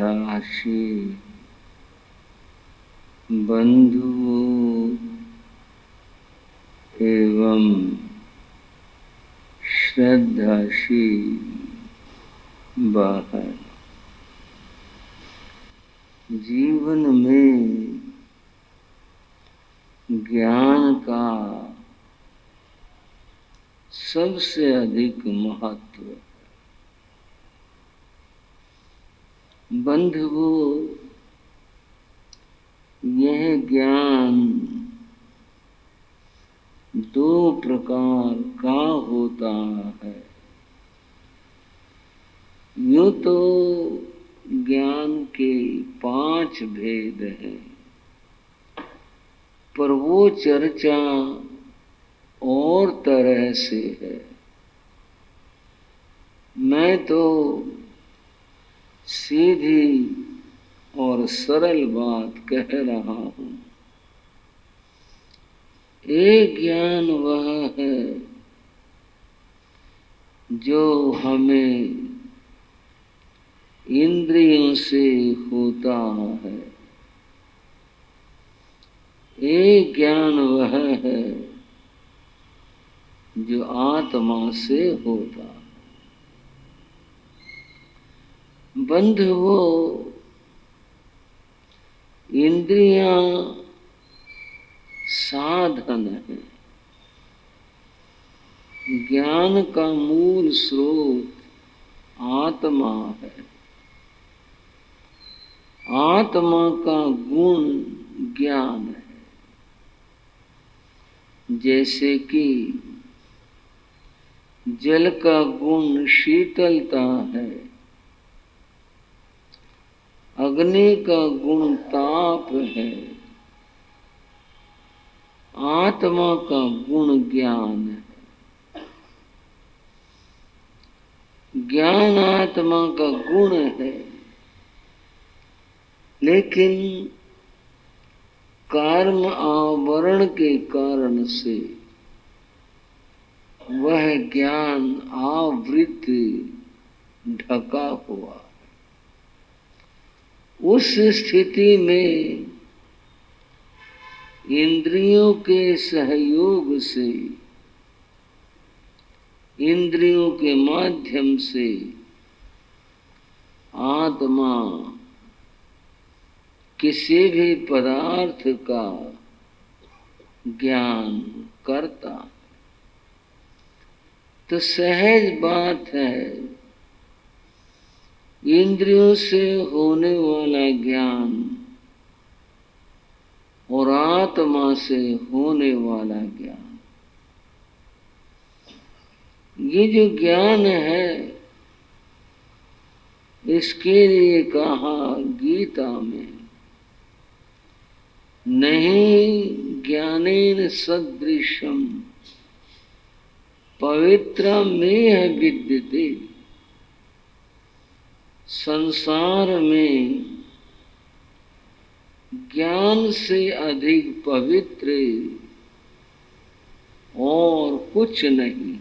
श्रद्धाशी बंधुओं एवं श्रद्धाशी बहन, जीवन में ज्ञान का सबसे अधिक महत्व है। बंधुओं, यह ज्ञान दो प्रकार का होता है। यूं तो ज्ञान के 5 भेद हैं, पर वो चर्चा और तरह से है। मैं तो सीधी और सरल बात कह रहा हूं। एक ज्ञान वह है जो हमें इंद्रियों से होता है। एक ज्ञान वह है जो आत्मा से होता है। बंधुओं, इंद्रियां साधन है। ज्ञान का मूल स्रोत आत्मा है। आत्मा का गुण ज्ञान है। जैसे कि जल का गुण शीतलता है, अग्नि का गुण ताप है, आत्मा का गुण ज्ञान है। ज्ञान आत्मा का गुण है, लेकिन कर्म आवरण के कारण से वह ज्ञान आवृत ढका हुआ। उस स्थिति में इंद्रियों के सहयोग से, इंद्रियों के माध्यम से आत्मा किसी भी पदार्थ का ज्ञान करता। तो सहज बात है, इंद्रियों से होने वाला ज्ञान और आत्मा से होने वाला ज्ञान, ये जो ज्ञान है, इसके लिए कहा गीता में, नहीं ज्ञानेन सदृशम पवित्रमेह विद्यते। संसार में ज्ञान से अधिक पवित्र और कुछ नहीं।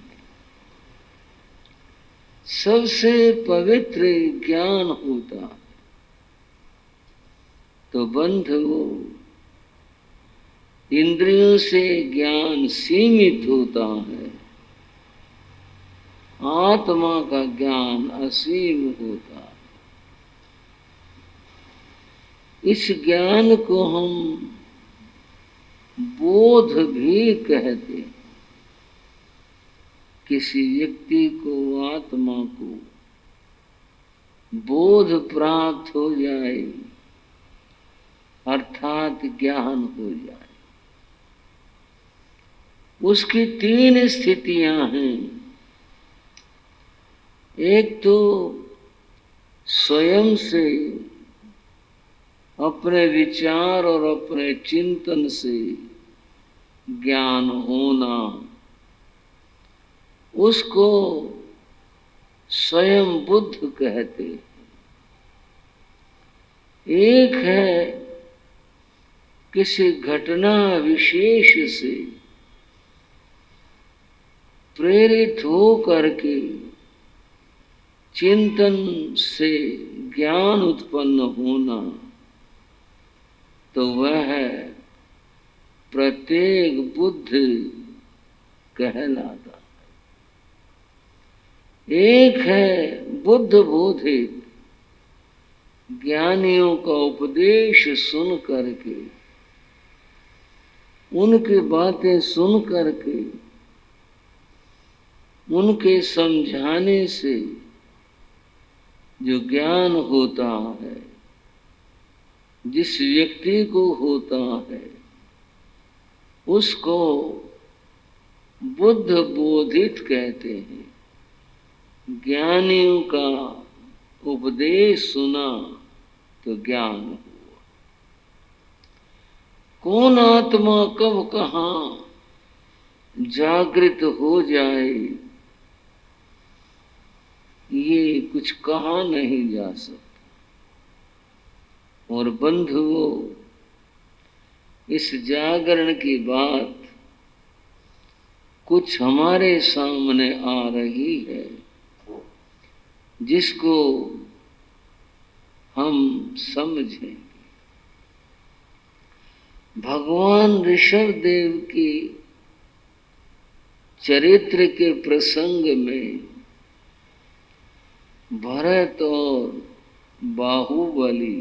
सबसे पवित्र ज्ञान होता। तो बंधुओं, इंद्रियों से ज्ञान सीमित होता है, आत्मा का ज्ञान असीम होता है। इस ज्ञान को हम बोध भी कहते हैं। किसी व्यक्ति को, आत्मा को बोध प्राप्त हो जाए, अर्थात ज्ञान हो जाए, उसकी 3 स्थितियां हैं। एक तो स्वयं से, अपने विचार और अपने चिंतन से ज्ञान होना, उसको स्वयं बुद्ध कहते। एक है किसी घटना विशेष से प्रेरित हो करके चिंतन से ज्ञान उत्पन्न होना, तो वह प्रत्येक बुद्ध कहलाता। एक है बुद्ध बोधित, ज्ञानियों का उपदेश सुन करके, उनकी बातें सुन करके, उनके समझाने से जो ज्ञान होता है, जिस व्यक्ति को होता है, उसको बुद्ध बोधित कहते हैं। ज्ञानियों का उपदेश सुना तो ज्ञान हुआ। कौन आत्मा कब कहाँ जागृत हो जाए, ये कुछ कहा नहीं जा सकता। और बंधुओं, इस जागरण की बात कुछ हमारे सामने आ रही है, जिसको हम समझें। भगवान ऋषभदेव की चरित्र के प्रसंग में भरत और बाहुबली,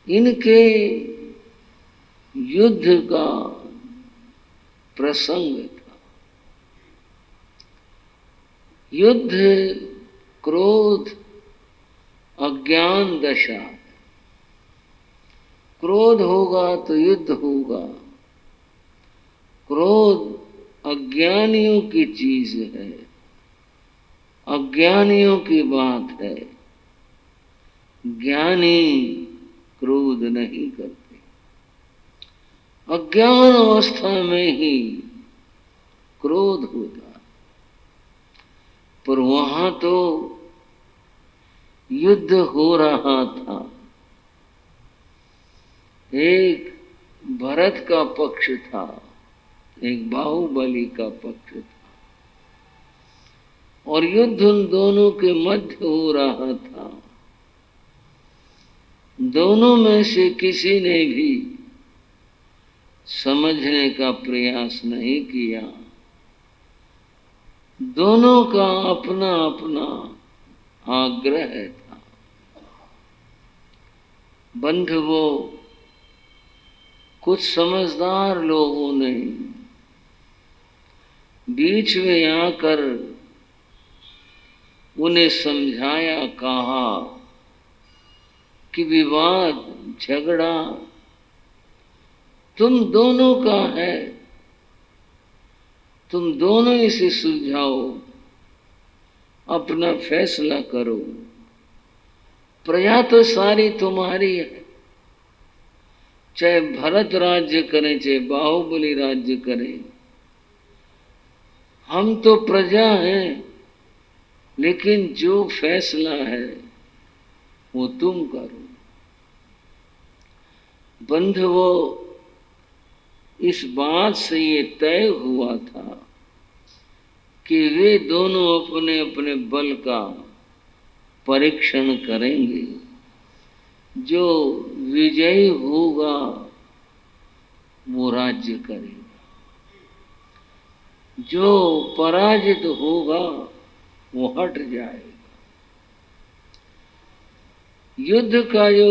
इनके युद्ध का प्रसंग था। युद्ध क्रोध अज्ञान दशा। क्रोध होगा तो युद्ध होगा। क्रोध अज्ञानियों की चीज है, अज्ञानियों की बात है। ज्ञानी क्रोध नहीं करते। अज्ञान अवस्था में ही क्रोध होता है। पर वहां तो युद्ध हो रहा था। एक भरत का पक्ष था, एक बाहुबली का पक्ष था, और युद्ध उन दोनों के मध्य हो रहा था। दोनों में से किसी ने भी समझने का प्रयास नहीं किया। दोनों का अपना अपना आग्रह था। बंधुओं, कुछ समझदार लोगों ने बीच में आकर उन्हें समझाया, कहा कि विवाद झगड़ा तुम दोनों का है, तुम दोनों इसे सुलझाओ, अपना फैसला करो। प्रजा तो सारी तुम्हारी है, चाहे भरत राज्य करें चाहे बाहुबली राज्य करें। हम तो प्रजा हैं, लेकिन जो फैसला है वो तुम करो। बंधुओं, इस बात से ये तय हुआ था कि वे दोनों अपने अपने बल का परीक्षण करेंगे। जो विजयी होगा वो राज्य करेगा, जो पराजित होगा वो हट जाएगा। युद्ध का जो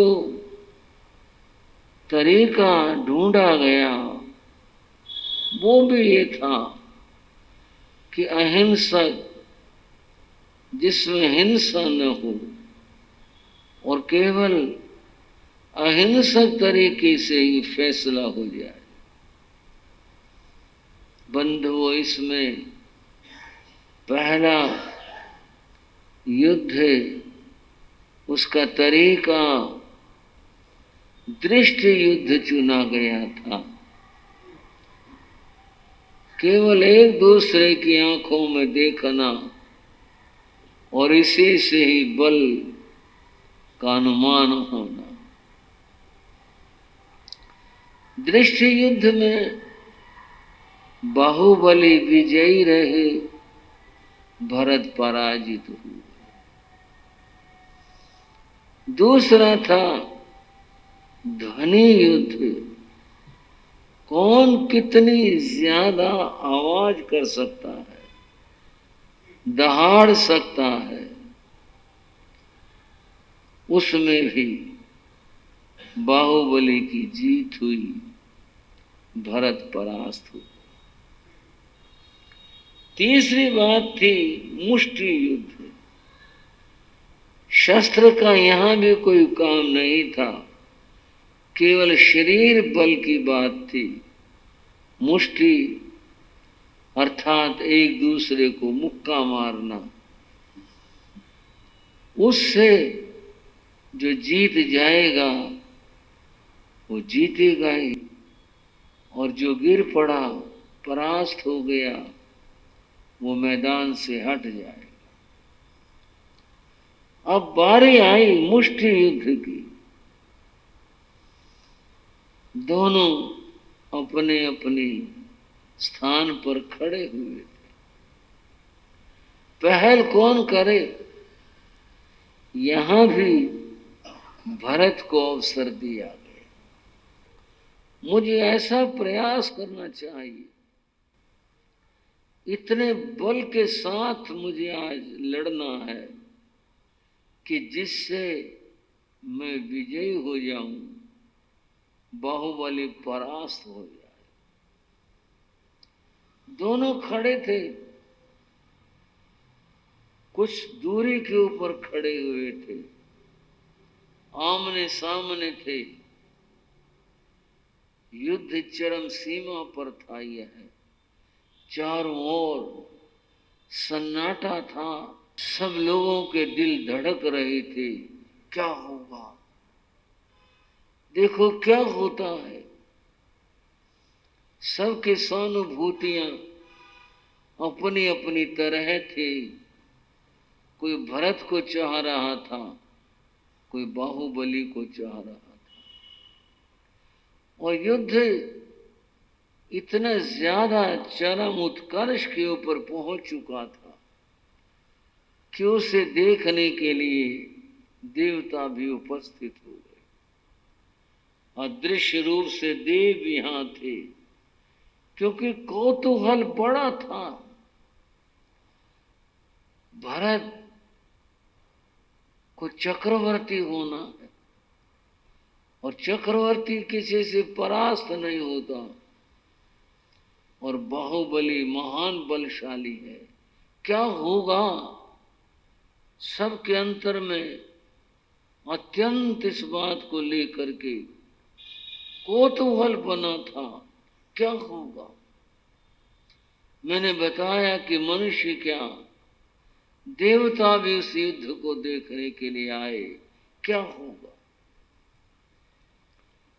तरीका ढूंढा गया वो भी ये था कि अहिंसक, जिसमें हिंसा न हो और केवल अहिंसक तरीके से ही फैसला हो जाए। बंधुओं, इसमें पहला युद्ध, उसका तरीका दृष्टि युद्ध चुना गया था। केवल एक दूसरे की आंखों में देखना और इसी से ही बल का अनुमान होना। दृष्टि युद्ध में बाहुबली विजयी रहे, भरत पराजित हुए। दूसरा था ध्वनि युद्ध। कौन कितनी ज्यादा आवाज कर सकता है, दहाड़ सकता है, उसमें भी बाहुबली की जीत हुई, भरत परास्त हुआ। तीसरी बात थी मुष्टि युद्ध। शस्त्र का यहां भी कोई काम नहीं था, केवल शरीर बल की बात थी। मुष्टि अर्थात एक दूसरे को मुक्का मारना, उससे जो जीत जाएगा वो जीतेगा ही, और जो गिर पड़ा, परास्त हो गया, वो मैदान से हट जाएगा। अब बारी आई मुष्टि युद्ध की। दोनों अपने अपने स्थान पर खड़े हुए थे। पहल कौन करे? यहां भी भरत को अवसर दिया गया। मुझे ऐसा प्रयास करना चाहिए, इतने बल के साथ मुझे आज लड़ना है कि जिससे मैं विजयी हो जाऊं, बाहुबली परास्त हो जाए। दोनों खड़े थे, कुछ दूरी के ऊपर खड़े हुए थे, आमने सामने थे। युद्ध चरम सीमा पर था। यह चारों ओर सन्नाटा था, सब लोगों के दिल धड़क रहे थे। क्या होगा? देखो क्या होता है। सबके सहानुभूतियां अपनी अपनी तरह थी। कोई भरत को चाह रहा था, कोई बाहुबली को चाह रहा था, और युद्ध इतना ज्यादा चरम उत्कर्ष के ऊपर पहुंच चुका था कि उसे देखने के लिए देवता भी उपस्थित हो गए। अदृश्य रूप से देव यहां थे, क्योंकि कौतूहल बड़ा था। भरत को चक्रवर्ती होना है, और चक्रवर्ती किसी से परास्त नहीं होता, और बाहुबली महान बलशाली है। क्या होगा? सबके अंतर में अत्यंत इस बात को लेकर के कौतूहल बना था। क्या होगा? मैंने बताया कि मनुष्य क्या, देवता भी उस युद्ध को देखने के लिए आए। क्या होगा?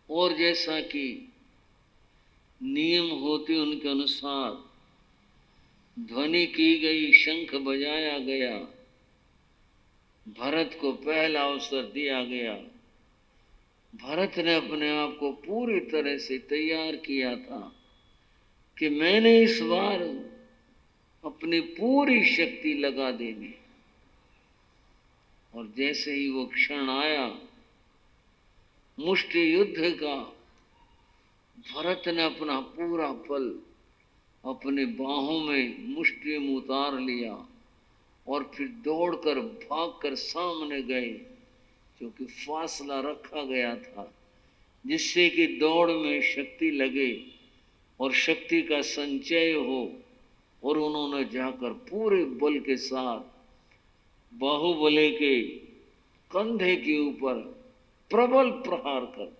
और जैसा कि नियम होते उनके अनुसार ध्वनि की गई, शंख बजाया गया, भरत को पहला अवसर दिया गया। भरत ने अपने आप को पूरी तरह से तैयार किया था कि मैंने इस बार अपनी पूरी शक्ति लगा देनी। और जैसे ही वो क्षण आया मुष्टि युद्ध का, भरत ने अपना पूरा बल अपने बाहों में मुष्टि में उतार लिया, और फिर दौड़कर भागकर सामने गए, क्योंकि फासला रखा गया था जिससे कि दौड़ में शक्ति लगे और शक्ति का संचय हो। और उन्होंने जाकर पूरे बल के साथ बाहुबली के कंधे के ऊपर प्रबल प्रहार कर दिया।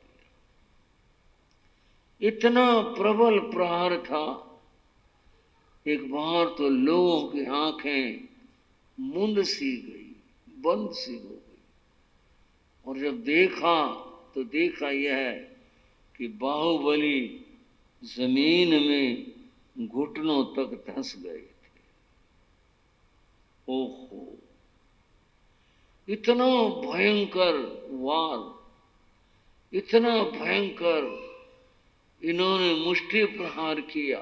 इतना प्रबल प्रहार था, एक बार तो लोगों की आंखें मूंद सी गई, बंद सी हो गई। और जब देखा तो देखा यह कि बाहुबली जमीन में घुटनों तक धंस गए थे। ओहो, इतना भयंकर वार, इतना भयंकर इन्होंने मुष्टि प्रहार किया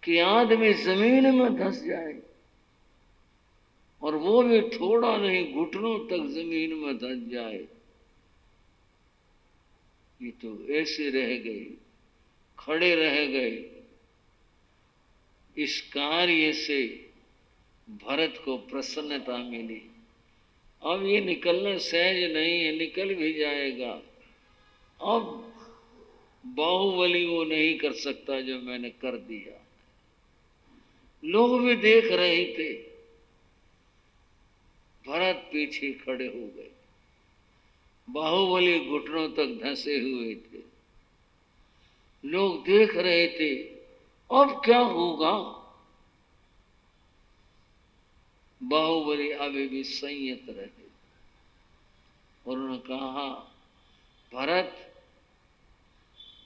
कि आदमी जमीन में धंस जाए। और वो भी थोड़ा नहीं, घुटनों तक जमीन में धंस जाए। ये तो ऐसे रह गए, खड़े रह गए। इस कार्य से भरत को प्रसन्नता मिली। अब ये निकलना सहज नहीं है, निकल भी जाएगा। अब बाहुबली वो नहीं कर सकता जो मैंने कर दिया। लोग भी देख रहे थे, भरत पीछे खड़े हो गए, बाहुबली घुटनों तक धंसे हुए थे। लोग देख रहे थे अब क्या होगा। बाहुबली अभी भी संयत रहे और उन्होंने कहा, भरत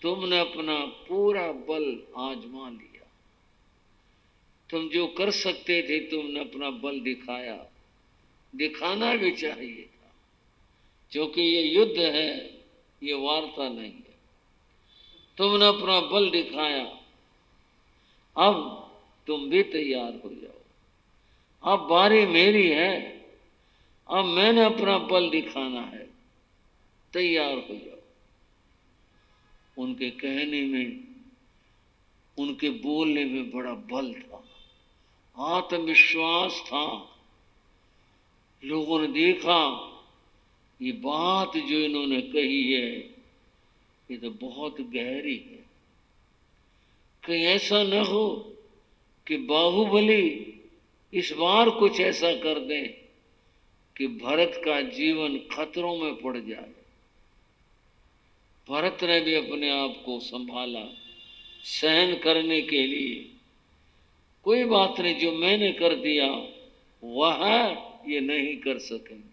तुमने अपना पूरा बल आजमा लिया, तुम जो कर सकते थे तुमने अपना बल दिखाया, दिखाना भी चाहिए था, क्योंकि ये युद्ध है, ये वार्ता नहीं है। तुमने अपना बल दिखाया, अब तुम भी तैयार हो जाओ। अब बारी मेरी है, अब मैंने अपना बल दिखाना है, तैयार हो जाओ। उनके कहने में, उनके बोलने में बड़ा बल था, आत्मविश्वास था। लोगों ने देखा ये बात जो इन्होंने कही है ये तो बहुत गहरी है। कहीं ऐसा न हो कि बाहुबली इस बार कुछ ऐसा कर दे कि भरत का जीवन खतरों में पड़ जाए। भरत ने भी अपने आप को संभाला सहन करने के लिए। कोई बात नहीं, जो मैंने कर दिया वह ये नहीं कर सकेंगे।